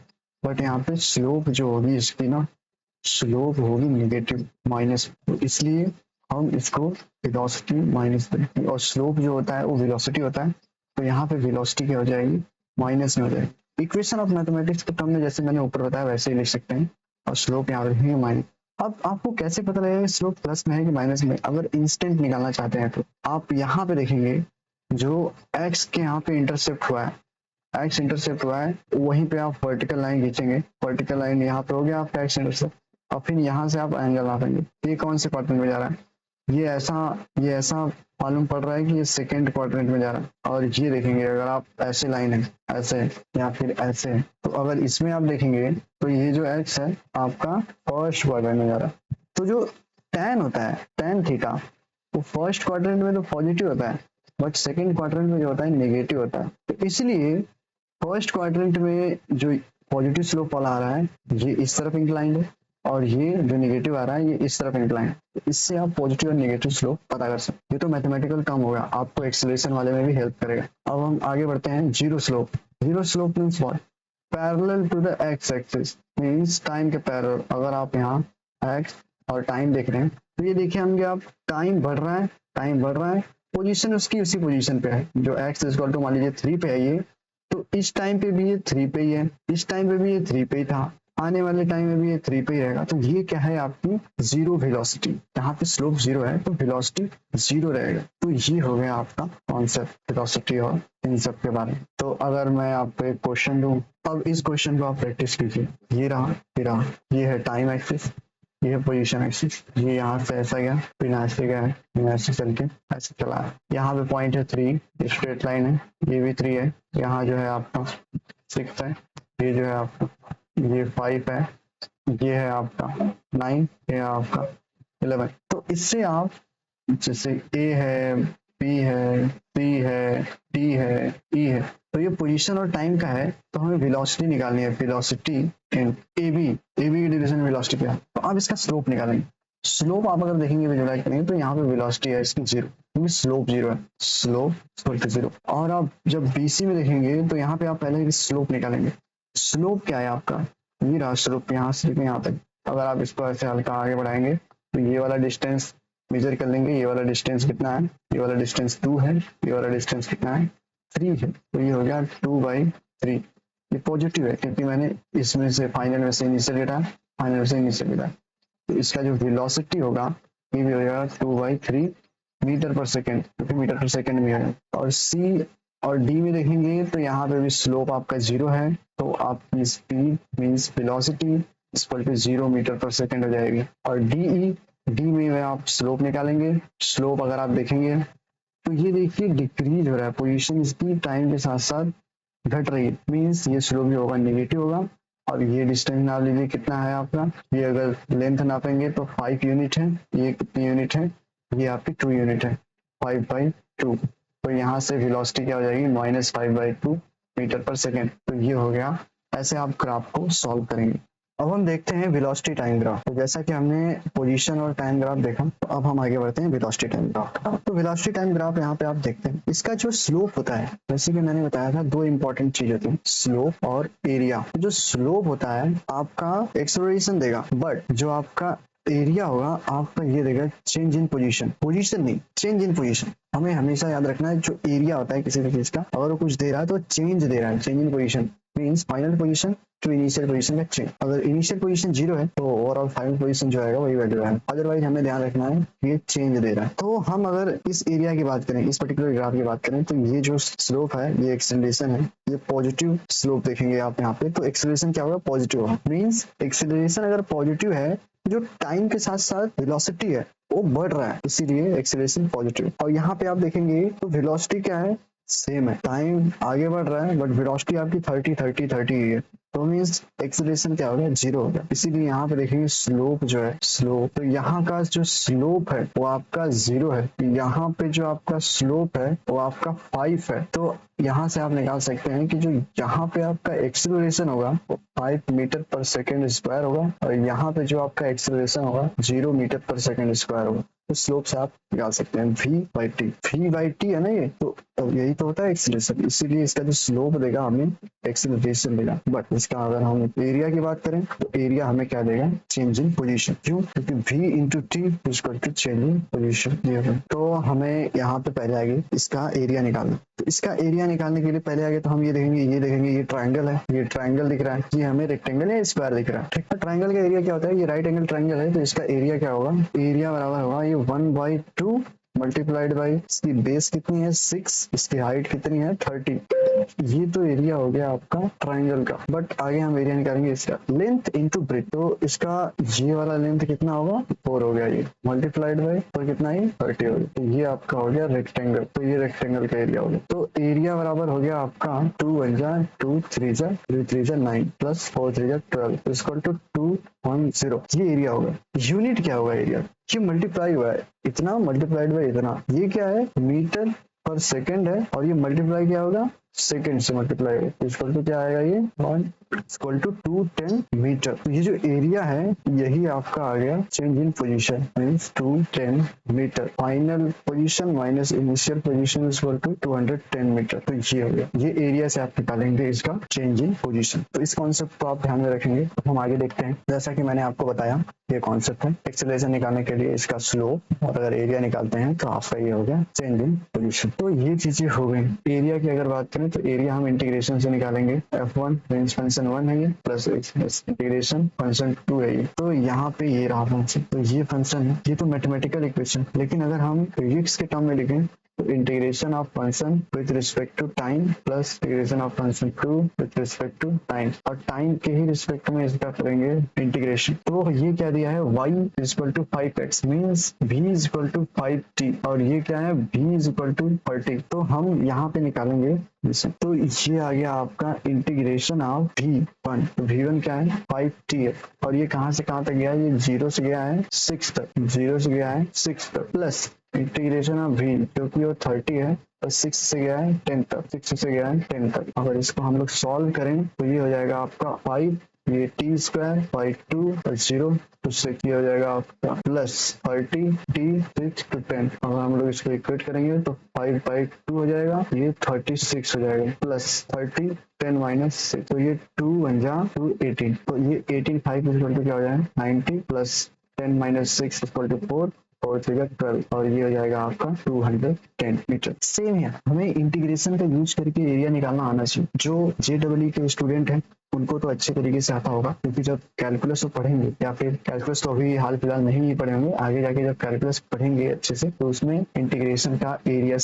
बट यहाँ पे स्लोप जो होगी इसकी ना, स्लोप होगी नेगेटिव माइनस, इसलिए हम इसको वेलोसिटी माइनस देंगे, और स्लोप जो होता है वो वेलोसिटी होता है, तो यहाँ पे वेलोसिटी क्या हो जाएगी, माइनस में हो जाएगी। इक्वेशन ऑफ मैथमेटिक्स के टर्म में जैसे मैंने ऊपर बताया वैसे ही लिख सकते हैं, और स्लोप यहाँ रखेंगे माइनस। अब आपको कैसे पता लगेगा स्लोप प्लस में है कि माइनस में? अगर इंस्टेंट निकालना चाहते हैं तो आप यहाँ पे देखेंगे, जो x के यहाँ पे इंटरसेप्ट हुआ है, x इंटरसेप्ट हुआ है, वहीं पे आप वर्टिकल लाइन खींचेंगे। वर्टिकल लाइन यहाँ पे हो गया आपका x इंटरसेप्ट, और फिर यहाँ से आप एंगल नापेंगे, ये कौन से क्वाड्रेंट में जा रहा है, ये ऐसा मालूम पड़ रहा है कि ये सेकेंड क्वाड्रेंट में जा रहा है। और ये देखेंगे अगर आप ऐसे लाइन है ऐसे या फिर ऐसे है, तो अगर इसमें आप देखेंगे तो ये जो एक्स है आपका फर्स्ट क्वाड्रेंट में जा रहा है। तो जो tan होता है, tan थीटा, वो फर्स्ट क्वाड्रेंट में तो पॉजिटिव होता है, बट सेकेंड क्वाड्रेंट में जो होता है नेगेटिव होता है। तो इसलिए फर्स्ट क्वाड्रेंट में जो पॉजिटिव स्लोप वाला आ रहा है ये इस तरफ इंक्लाइंड है, और ये जो नेगेटिव आ रहा है ये इस तरफ इंक्लाइंड है। तो इससे आप पॉजिटिव और नेगेटिव स्लोप पता कर सकते हैं। ये तो मैथमेटिकल टर्म होगा, आपको एक्सेलरेशन वाले में भी हेल्प करेगा। अब हम आगे बढ़ते हैं zero slope. Zero slope means what? Parallel to the x axis, means time के पैरेलल। अगर आप यहाँ एक्स और टाइम देख रहे हैं तो ये देखिए होंगे आप, टाइम बढ़ रहा है, टाइम बढ़ रहा है, पोजीशन उसकी उसी पोजीशन पे है। जो एक्स इक्वल टू मान लीजिए 3 पे है ये, तो इस टाइम पे भी ये 3 पे ही है, इस टाइम पे भी ये 3 पे ही था, आने वाले टाइम में भी ये 3 पे ही रहेगा। तो ये क्या है आपकी जीरो वेलोसिटी। यहाँ पे स्लोप जीरो है तो वेलोसिटी जीरो रहेगा। तो ये हो गया आपका कॉन्सेप्ट वेलोसिटी और इन सब के बारे में। तो अगर मैं आपको एक क्वेश्चन दूं, अब इस क्वेश्चन को आप प्रैक्टिस कीजिए। ये रहा, ये रहा, ये है टाइम एक्सिस, ये है पोजीशन एक्सिस, ये यहाँ से ऐसा गया, फिर यहाँ से गया है, ऐसे चल के ऐसे चला है। यहाँ पे पॉइंट है 3, स्ट्रेट लाइन है, ये भी 3 है, यहाँ जो है आपका 6 है, ये जो है आपका ये 5 है, ये है आपका 9, ये है आपका 11। तो इससे आप जैसे A है, B है, C है, D है, E है, तो ये पोजीशन और टाइम का है, तो हमें वेलोसिटी निकालनी है। वेलोसिटी इन AB की डिवीजन वेलोसिटी क्या है, तो आप इसका स्लोप निकालेंगे। स्लोप आप अगर देखेंगे विजुलाइज करेंगे तो यहाँ पे वेलोसिटी है इसकी 0, क्योंकि स्लोप 0 है, स्लोप 0। और आप जब BC में देखेंगे तो यहाँ पे आप पहले स्लोप निकालेंगे। स्लोप क्या है आपका, ये रहा स्लोप, यहाँ से यहाँ तक। अगर आप इसको ऐसे हल्का आगे बढ़ाएंगे तो ये वाला डिस्टेंस मेजर कर लेंगे, ये वाला डिस्टेंस कितना है, ये वाला डिस्टेंस 2 है, ये वाला डिस्टेंस कितना है 3 है, तो ये हो गया 2/3। ये पॉजिटिव है क्योंकि मैंने इसमें से फाइनल में से इनिशियल लिया, फाइनल में से इनिशियल लिया। तो इसका जो वेलोसिटी होगा ये भी हो जाएगा 2/3 मीटर पर सेकेंड, क्योंकि मीटर पर सेकेंड में है। और C और D में देखेंगे तो यहाँ पे भी स्लोप आपका 0 है, तो आपकी speed means velocity equal to 0 metre पर सेकेंड हो जाएगी। और D में आप स्लोप निकालेंगे। स्लोप अगर आप देखेंगे तो ये देखिए डिक्रीज हो रहा है, पोजीशन इसकी टाइम के साथ साथ घट रही है, मीन्स ये स्लोप जो होगा नेगेटिव होगा। और ये डिस्टेंस नाप लीजिए कितना है आपका, ये अगर लेंथ नापेंगे तो 5 यूनिट है, ये कितनी यूनिट है, ये आपकी 2 यूनिट है, 5/2। तो यहाँ से वेलोसिटी क्या हो जाएगी -5/2 मीटर पर सेकेंड। तो ये हो गया, ऐसे आप ग्राफ को सॉल्व करेंगे। अब हम देखते हैं वेलोसिटी टाइम ग्राफ। तो जैसा कि हमने पोजीशन और टाइम ग्राफ देखा, तो अब हम आगे बढ़ते हैं वेलोसिटी टाइम ग्राफ। तो वेलोसिटी टाइम ग्राफ यहाँ पे आप देखते हैं, इसका जो स्लोप होता है, जैसे कि मैंने बताया था 2 इंपॉर्टेंट चीज होती है, स्लोप और एरिया। जो स्लोप होता है आपका एक्सेलरेशन देगा, बट जो आपका एरिया होगा आपका ये देगा चेंज इन पोजीशन, पोजीशन नहीं चेंज इन पोजीशन। हमें हमेशा याद रखना है जो एरिया होता है किसी भी चीज का, अगर वो कुछ दे रहा है तो चेंज दे रहा है, change in position means final position to initial position का चेंज। अगर इनिशियल पोजीशन 0 है तो ओवरऑल फाइनल पोजीशन जो आएगा वही वैल्यू है, अदरवाइज हमें ध्यान रखना है ये चेंज दे रहा है। तो हम अगर इस एरिया की बात करें, इस पर्टिकुलर ग्राफ की बात करें, तो ये जो स्लोप है ये एक्सेलरेशन है, ये पॉजिटिव स्लोप देखेंगे आप यहाँ पे, तो एक्सेलरेशन क्या होगा पॉजिटिव होगा। मींस एक्सेलरेशन अगर पॉजिटिव है, जो टाइम के साथ साथ वेलोसिटी है वो बढ़ रहा है, इसीलिए एक्सेलरेशन पॉजिटिव। और यहाँ पे आप देखेंगे तो वेलोसिटी क्या है, सेम है, टाइम आगे बढ़ रहा है बट वेलोसिटी आपकी 30 ही है, तो मीन्स एक्सेलरेशन क्या होगा 0 होगा। इसीलिए यहाँ पे देखेंगे स्लोप जो है, स्लोप, तो यहाँ का जो स्लोप है वो आपका 0 है, यहाँ पे जो आपका स्लोप है वो आपका 5 है। तो यहाँ से आप निकाल सकते हैं कि जो यहाँ पे आपका एक्सेलरेशन होगा वो 5 मीटर पर सेकेंड स्क्वायर होगा, और यहाँ पे जो आपका एक्सेलरेशन होगा 0 मीटर पर सेकेंड स्क्वायर होगा। तो स्लोप से आप निकाल सकते हैं V/T है ना, ये तो यही तो होता है एक्सेलरेशन, इसीलिए इसका जो स्लोप देगा हमें एक्सेलरेशन देगा। बट इसका अगर हम एरिया की बात करें तो एरिया हमें क्या देगा, चेंज इन पोजीशन। क्यों, क्योंकि V/T equal to change in position. तो हमें यहाँ पे पहले आगे इसका एरिया निकालना। तो इसका एरिया निकालने के लिए पहले आगे तो हम ये देखेंगे ये ट्राइंगल है, ये ट्राइंगल दिख रहा है, ये हमें रेक्टेंगल या स्क्वायर दिख रहा है। ठीक है, ट्राइंगल का एरिया क्या होता है, ये राइट एंगल ट्राइंगल है, तो इसका एरिया क्या होगा, एरिया बराबर होगा ये 1/2 मल्टीप्लाइड बाई इसकी बेस कितनी है 6, इसकी हाइट कितनी है 30। ये तो एरिया हो गया आपका ट्राइंगल का। बट आगे हम एरिया निकालेंगे इसका लेंथ इंटू ब्रेथ। तो इसका ये वाला लेंथ कितना होगा 4 हो गया, ये मल्टीप्लाइड बाई और कितना ही 30 हो गया। तो ये आपका हो गया रेक्टेंगल। तो ये रेक्टेंगल का एरिया हो गया। तो एरिया बराबर हो गया आपका 2 1 जा 2 3 जा 3 3 जा 9 प्लस 4 3 जा 12 इक्वल टू 210। ये एरिया होगा। यूनिट क्या होगा एरिया, ये मल्टीप्लाई हुआ है इतना मल्टीप्लाइड बाई इतना, ये क्या है मीटर पर सेकेंड है, और ये मल्टीप्लाई क्या होगा सेकेंड से मल्टीप्लाई है, इक्वल टू क्या आएगा ये 1 इक्वल टू 210 मीटर। तो ये जो एरिया है यही आपका आ गया change in position means 210 metre. Final position minus initial position equal to 210 metre. तो ये हो गया, ये एरिया से आप निकालेंगे इसका चेंज इन पोजीशन। तो इस कॉन्सेप्ट को आप ध्यान में रखेंगे। अब हम आगे देखते हैं। जैसा कि मैंने आपको बताया ये कॉन्सेप्ट है, एक्सेलरेशन निकालने के लिए इसका स्लोप, और अगर एरिया निकालते हैं तो आपका ये हो गया चेंज इन पोजीशन। तो ये चीजें हो गई। एरिया की अगर बात करें तो एरिया हम इंटीग्रेशन से निकालेंगे। F1 रेंज फंक्शन 1 है ये, प्लस इंटीग्रेशन फंक्शन 2 है ये। तो यहाँ पे ये रहा फंक्शन, तो ये फंक्शन है, ये तो मैथमेटिकल इक्वेशन। लेकिन अगर हम फिजिक्स के टर्म में लिखें तो integration of function with respect to time plus integration of function 2 with respect to time, और टाइम के ही रिस्पेक्ट में इसका करेंगे इंटीग्रेशन। तो ये क्या दिया है y equal to 5x means v equal to 5t, और ये क्या है v इक्वल टू 30। तो हम यहाँ पे निकालेंगे इसे। तो ये आ गया आपका इंटीग्रेशन ऑफ v1। तो v1 क्या है 5t है, और ये कहाँ से कहाँ तक गया, ये 0 से गया है 6 तक, 0 से गया है 6 तक, प्लस इंटीग्रेशन ऑफ v क्योंकि वो 30 है और 6 से गया है 10 तक, 6 से गया है 10 तक। अगर इसको हम लोग सॉल्व करें तो ये हो जाएगा आपका 5, ये t स्क्वायर 5 2 और 0 तो 6 ये हो जाएगा आपका प्लस 30 t 6 to 10। अगर हम लोग इसको इक्वेट करेंगे तो 5 बाई 2 हो जाएगा, ये 36 हो जाएगा, प्लस 30 10 माइनस 6, तो ये 2 1 जा 2 18। तो ये 18 5 इक्वल टू क्या हो जाएगा 90 प्लस 10 माइनस 6 इक्वल टू 4 और 12, और ये हो जाएगा आपका 210 मीटर। सेम है, हमें इंटीग्रेशन का यूज करके एरिया निकालना आना चाहिए। जो JEE के स्टूडेंट हैं उनको तो अच्छे तरीके से आता होगा, क्योंकि जब कैलकुलस तो पढ़ेंगे, या फिर कैलकुलस तो अभी हाल फिलहाल नहीं पढ़े होंगे, आगे जाके जब कैलकुलस पढ़ेंगे अच्छे से तो उसमें इंटीग्रेशन का एरिया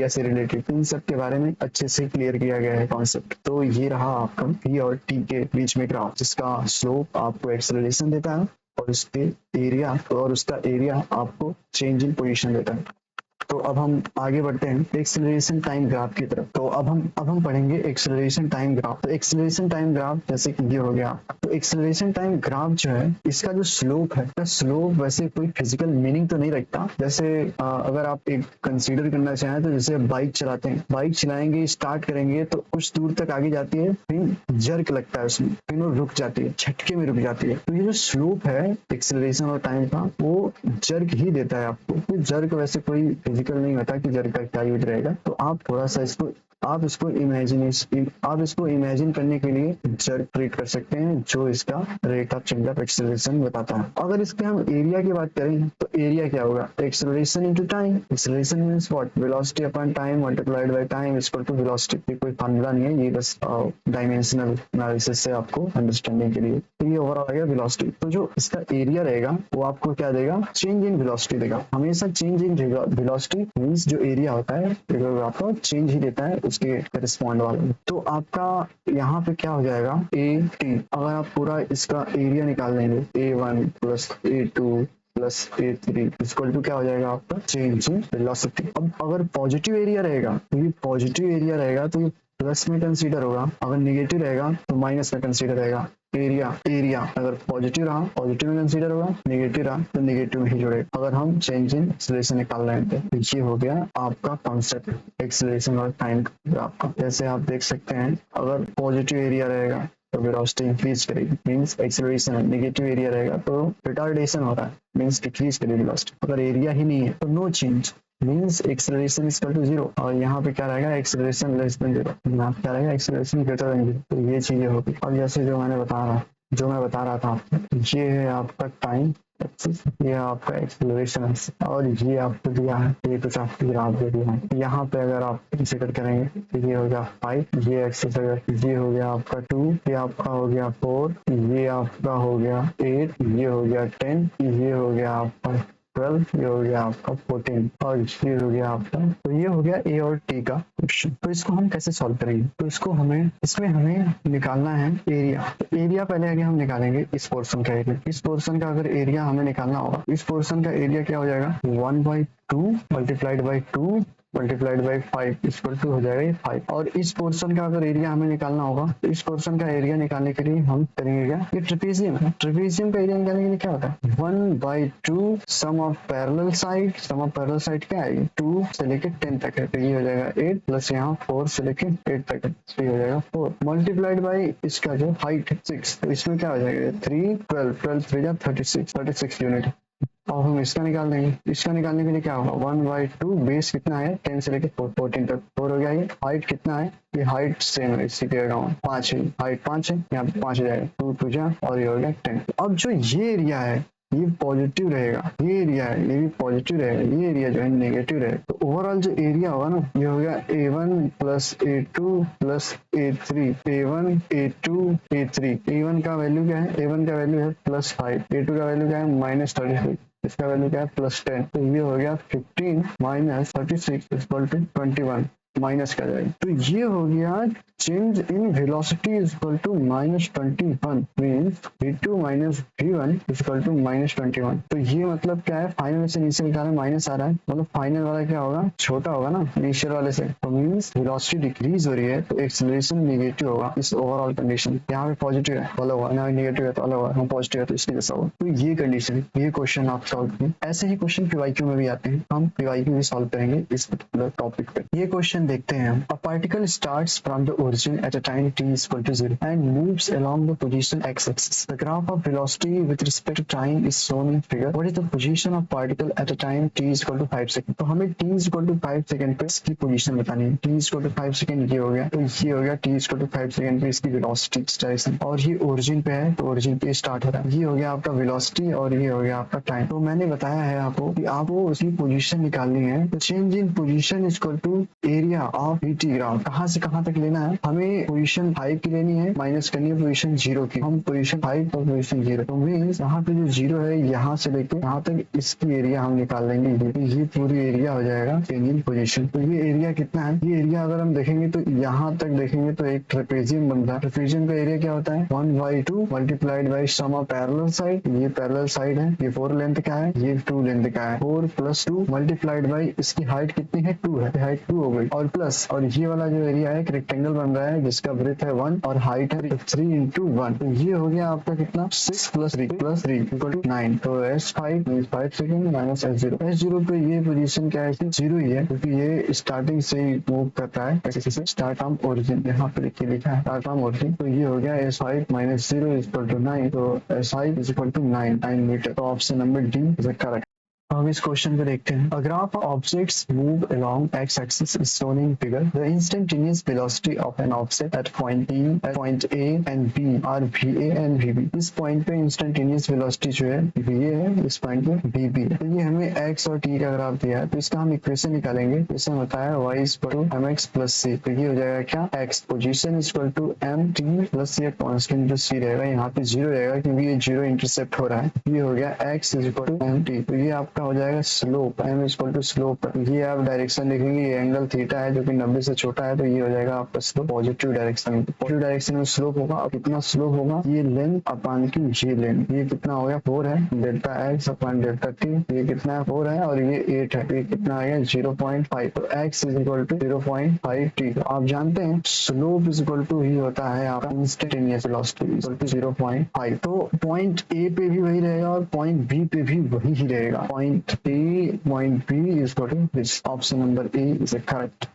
से रिलेटेड इन सब के बारे में अच्छे से क्लियर किया गया है कॉन्सेप्ट। तो ये रहा आपका p और t के बीच में ग्राफ, जिसका स्लोप आपको एक्सेलरेशन देता है और उसके एरिया और उसका एरिया आपको चेंज इन पोजीशन देता है। तो अब हम आगे बढ़ते हैं एक्सेलरेशन टाइम ग्राफ की तरफ। तो अब हम पढ़ेंगे एक्सेलरेशन टाइम ग्राफ। तो एक्सेलरेशन टाइम ग्राफ जैसे कि ये हो गया। तो एक्सेलरेशन टाइम ग्राफ जो है इसका जो स्लोप है, तो स्लोप वैसे कोई फिजिकल मीनिंग तो नहीं रखता। जैसे अगर आप एक कंसीडर करना चाहें तो जैसे बाइक चलाते हैं, बाइक चलाएंगे स्टार्ट करेंगे तो कुछ दूर तक आगे जाती है, फिर जर्क लगता है उसमें, फिर वो रुक जाती है, झटके में रुक जाती है। तो ये जो स्लोप है एक्सेलरेशन और टाइम का वो जर्क ही देता है आपको। जर्क वैसे कोई फिजिकल नहीं होता कि जर्क का क्या यूज रहेगा। तो आप थोड़ा सा इसको इमेजिन करने के लिए जर्क ट्रीट कर सकते हैं, जो इसका rate of change of acceleration बताता है। अगर इसके हम एरिया की बात करें तो एरिया क्या होगा acceleration into time. Acceleration means what velocity upon time multiplied by time equal to velocity. कोई फार्मूला नहीं है, ये बस डायमेंशनल एनालिसिस से आपको अंडरस्टैंडिंग के लिए। तो ये ओवरऑल आ गया वेलोसिटी। तो जो इसका एरिया रहेगा वो आपको क्या देगा चेंज इन वेलोसिटी देगा। हमेशा चेंज इन वेलोसिटी मींस जो एरिया होता है आपको चेंज ही देता है उसके करस्पॉन्ड वाले। तो आपका यहाँ पे क्या हो जाएगा AT। अगर आप पूरा इसका एरिया निकाल लेंगे A1 plus A2 plus A3 equal to क्या हो जाएगा आपका चेंज इन वेलोसिटी। अब अगर पॉजिटिव एरिया रहेगा तो ये पॉजिटिव एरिया रहेगा तो ये प्लस में कंसीडर होगा, अगर नेगेटिव रहेगा तो माइनस में कंसीडर रहेगा। एरिया अगर पॉजिटिव रहा पॉजिटिव में कंसीडर होगा, नेगेटिव रहा तो नेगेटिव में ही जुड़ेगा। अगर हम चेंज इन एक्सेलरेशन निकाल रहे हैं तो ये हो गया आपका कॉन्सेप्ट एक्सेलरेशन और टाइम ग्राफ का। जैसे आप देख सकते हैं अगर पॉजिटिव एरिया रहेगा तो वेलोसिटी इंक्रीज करेगी मींस एक्सेलरेशन है, नेगेटिव एरिया रहेगा तो रिटार्डेशन हो रहा है मींस डिक्रीज करेगी वेलोसिटी। अगर एरिया ही नहीं है तो no change means acceleration equal to 0, और यहाँ पे क्या रहेगा एक्सेलरेशन लेस देन 0, यहाँ पे क्या रहेगा एक्सेलरेशन ग्रेटर देन 0। तो ये चीजें होगी। अब जैसे जो मैं बता रहा था आपको, ये है आपका टाइम एक्सिस, ये आपका एक्सेलरेशन और ये आपको दिया है, ये कुछ आपको ग्राफ दे दिया है। यहाँ पे अगर आप कंसीडर करेंगे तो ये हो गया 5, ये एक्सिस अगर ये हो गया आपका 2, ये आपका हो गया 4, ये आपका हो गया 8, ये हो गया 10, ये हो गया आपका 12, ये हो गया आपका 14 और ये हो गया आपका, तो ये हो गया ए और टी का क्वेश्चन। तो इसको हम कैसे सॉल्व करेंगे, तो इसको इसमें हमें निकालना है एरिया। तो एरिया पहले आगे हम निकालेंगे इस पोर्शन का एरिया। इस पोर्शन का अगर एरिया हमें निकालना होगा, इस पोर्शन का एरिया क्या हो जाएगा, 1/2 multiplied by 2 multiplied by 5 equal to हो जाएगा 5। और इस पोर्शन का अगर एरिया हमें निकालना होगा, तो इस पोर्शन का एरिया निकालने के लिए हम करेंगे क्या, ये ट्रेपेजियम है, ट्रेपेजियम का एरिया निकालने के लिए क्या होता है 1/2 sum of parallel side. Sum of parallel side क्या आएगी, 2 से लेके 10 तक है, तो ये हो जाएगा 8 प्लस यहाँ 4 से लेके 8 तक है, तो ये हो जाएगा 4 मल्टीप्लाइड बाई इसका जो हाइट 6, तो इसमें क्या हो जाएगा 3 12 12 3 36 यूनिट। और हम इसका निकाल देंगे, इसका निकालने के लिए क्या होगा 1/2 बेस कितना है 10 से लेके 14 तक, 4 हो गया। ये हाइट कितना है, ये हाइट सेम है, इसी के 5 है, हाइट 5 है, यहाँ पे 5 हो जाएगा 2 2 जा और ये हो गया 10। अब जो ये एरिया है ये पॉजिटिव रहेगा, ये एरिया है ये भी पॉजिटिव रहेगा, ये एरिया जो है नेगेटिव रहेगा। तो ओवरऑल जो एरिया होगा ना, ये हो गया A1 plus A2 plus A3, A1 A2 A3। A1 का वैल्यू क्या है, A1 का वैल्यू है +5, A2 का वैल्यू क्या है -36, इसका वैल्यू क्या है +10। तो ये हो गया 15 माइनस 36 इक्वल टू 21, माइनस कर जाएगा। तो ये हो गया change in velocity is equal to -21 means v2 minus v1 is equal to -21। तो ये मतलब क्या है, फाइनल से नीचे निकालना माइनस आ रहा है, मतलब फाइनल वाला क्या होगा, छोटा होगा ना इनिशियल वाले से, तो मींस वेलोसिटी डिक्रीज हो रही है, तो एक्सेलरेशन नेगेटिव होगा इस ओवरऑल कंडीशन। यहाँ पे पॉजिटिव है तो अलग होगा, यहाँ नेगेटिव है तो अलग होगा, पॉजिटिव है तो इसके जैसा होगा। तो ये कंडीशन, ये क्वेश्चन आप सॉल्व करें। ऐसे ही क्वेश्चन पीवाईक्यू में भी आते हैं, हम पीवाईक्यू भी सॉल्व करेंगे इस पर्टिकुलर टॉपिक पे। ये क्वेश्चन देखते हैं हम। A particle starts from the origin at a time t is equal to 0 and moves along the position x-axis. The graph of velocity with respect to time is shown in figure. What is the position of particle at a time t is equal to 5 seconds? तो हमें t is equal to 5 second पे इसकी position बतानी है। t is equal to 5 second ये हो गया, तो ये हो गया t is equal to 5 second पे इसकी वेलोसिटी डायरेक्शन, और ये ओरिजिन पे है तो ओरिजिन पे स्टार्ट हो रहा है। ये हो गया आपका वेलोसिटी और ये हो गया आपका टाइम। तो मैंने बताया है आपको कि आपको उसकी पोजीशन निकालनी है। तो change in position is equal to area of ET graph. कहाँ से कहाँ तक लेना है, हमें पोजीशन 5 की लेनी है, माइनस करनी है पोजीशन 0 की। हम पोजीशन 5 और पोजीशन 0, तो मींस यहाँ पे जो 0 है यहाँ से लेके यहाँ तक इसकी एरिया हम निकाल लेंगे। ये पूरी एरिया हो जाएगा चेंज इन पोजीशन। तो ये एरिया कितना है, ये एरिया अगर हम देखेंगे तो यहाँ तक देखेंगे तो एक ट्रेपेजियम बनता है। ट्रेपेजियम का एरिया क्या होता है 1/2 multiplied by sum of parallel side. ये पैरेलल साइड है, ये 4 लेंथ का है, ये 2 लेंथ का है। 4 + 2 मल्टीप्लाइड बाई इसकी हाइट कितनी है 2 है, हाइट 2 हो गई, और प्लस और ये वाला जो एरिया है एक रेक्टेंगल बन रहा है जिसका ब्रेथ है 1 और हाइट है 3 × 1। तो ये हो गया आपका कितना 6 + 3 + 3 = 9। तो S5 means 5 second minus S0। S0 पे ये पोजीशन क्या है 0 ही है, क्योंकि ये स्टार्टिंग से ही मूव करता है ऐसे से स्टार्ट फ्रॉम ओरिजिन। यहाँ पे लिखा है स्टार्ट फ्रॉम ओरिजिन। तो ये हो गया S5 - 0 = 9। तो S5 = 9 मीटर। तो option number D is correct. हम इस क्वेश्चन को देखते हैं। A graph of objects move along x-axis is shown in figure. The instantaneous velocity of an object at point P, at point A and B are VA and VB. इस point पे instantaneous velocity जो है VA है, इस point पे VB है। तो ये हमें x और t का ग्राफ दिया है, तो इसका हम इक्वेशन निकालेंगे। इसमें होता है y = mx + c। तो ये हो जाएगा क्या x पोजीशन = mt प्लस ये कांस्टेंट जो c रहेगा, यहाँ पे 0 रहेगा क्योंकि ये 0 इंटरसेप्ट हो रहा है। ये हो गया x = mt। तो ये आपका हो जाएगा स्लोप, m = स्लोप। ये आप डायरेक्शन देखेंगे, ये एंगल थीटा है जो कि 90 से छोटा है, तो ये हो जाएगा आपका slope positive direction. Positive direction में स्लोप होगा, और कितना स्लोप होगा, ये लेंथ अपान की ये लेंथ, ये कितना हो गया 4 है, डेल्टा x अपान डेल्टा t, ये कितना है 4 है, और ये 8 है, ये कितना आ गया 0.5। तो x = 0.5 t। आप जानते हैं स्लोप = ही होता है आपका इंस्टेंटेनियस वेलोसिटी = 0.5। तो पॉइंट A पे भी वही रहेगा और पॉइंट B पे भी वही ही रहेगा। Point A, point B is got this. Option number A is correct.